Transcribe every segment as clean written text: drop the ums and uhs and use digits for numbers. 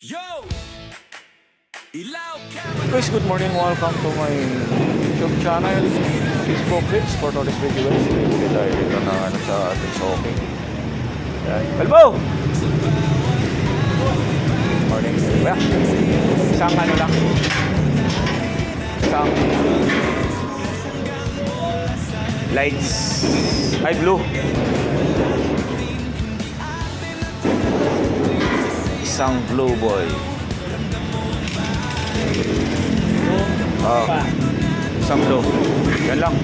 Guys, good morning. Welcome to my YouTube channel, Facebook page for today's video guys. Hindi tayo dito na sa ating shopping. Yan. Kalbo! Morning. Well, isang lang. Isang lights. Ay, blue. Isang blue boy. Isang blue. Yan lang.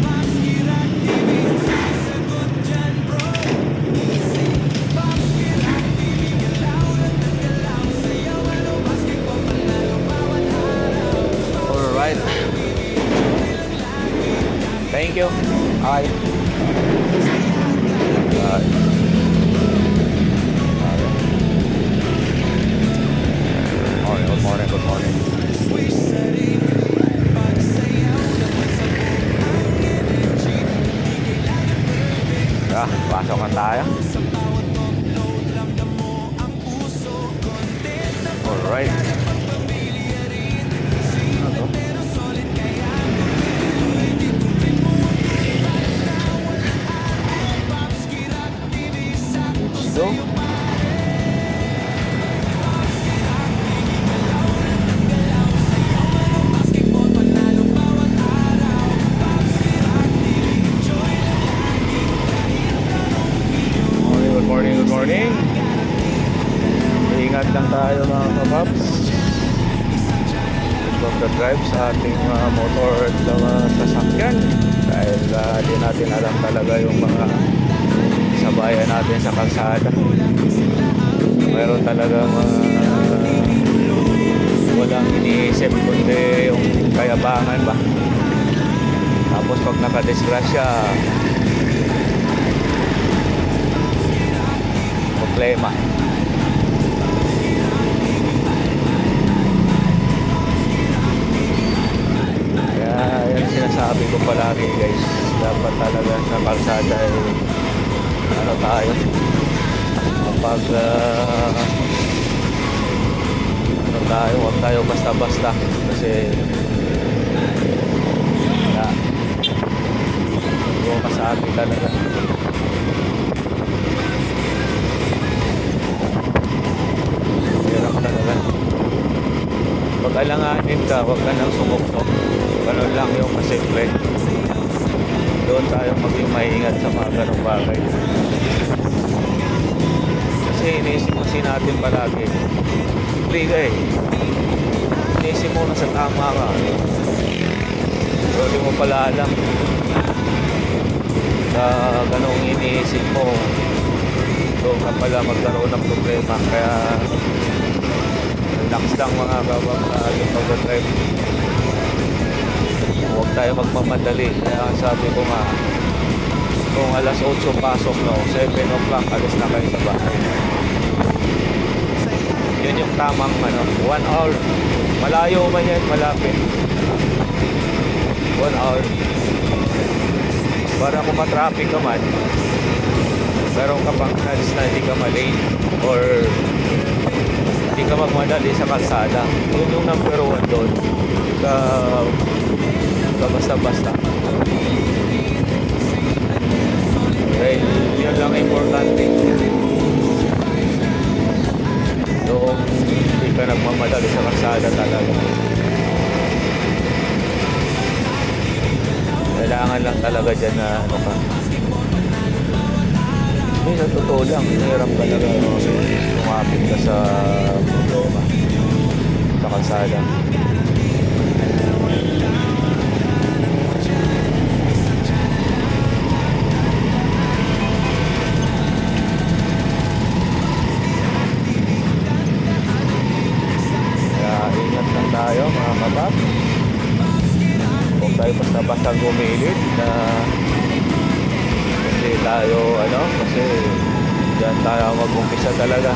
Alright. Thank you. Hi. Good morning, good morning. Pasok na tayo. Alright. Ano to? Let's go. Good morning. Ingat lang tayo mga kapaps. From the drive sa ating motor at sasakyan. Dahil di natin alam talaga yung mga sabayan natin sa kalsada. Meron talagang walang iniisip kundi yung kayabangan ba. Tapos pag nakadisgrasya, problema. Kaya yan sinasabi ko palagi guys, dapat talaga sa kalsada ay ano tayo kapag ano tayo, huwag tayo basta-basta kasi huwag masabi talaga. Pag alanganin ka, huwag ka nang sumuktok. Ganun lang yung kasimple. Doon tayo maging maingat sa mga ganong bagay. Kasi iniisip kasi natin palagi, hindi ka eh. Iniisip mo na sa tama ka. Pero di mo pala alam sa ganong iniisip mo, doon ka pala magkaroon ng problema. Kaya relax lang mga kabang na yung pag-drive. Huwag tayo magmamadali. Kaya sabi ko nga, kung alas 8 pasok, no, 7 o'clock alis na kayo sa bahay. Yun yung tamang 1 hour. Malayo man yan, malapit. 1 hour. Para kung matraffic ka man, meron ka pang chance na hindi ka malate or hindi ka magmadali sa kalsada. Yun yung number 1 doon. Hindi ka basta-basta. Dahil yun lang importante. Yung hindi ka nagmamadali sa kalsada talaga. Kailangan lang talaga dyan na ano ka. Hindi, sa totoo lang, hirap talaga lumapit ka sa problema sa kalsada. Kaya ingat lang tayo mga kabab. Huwag tayo basta-basta gumilit na hindi tayo kasi dyan tayo mag-umpisa talaga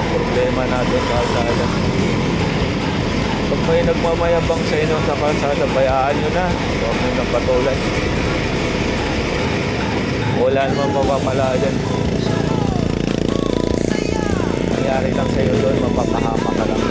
problema natin sa kalsada. Pag may nagmamayabang sa inyo sa kalsada, bayaan nyo na, huwag nyo nang patulan. Wala naman mapapala dyan. mangyayari lang sa'yo doon, mapapahama ka lang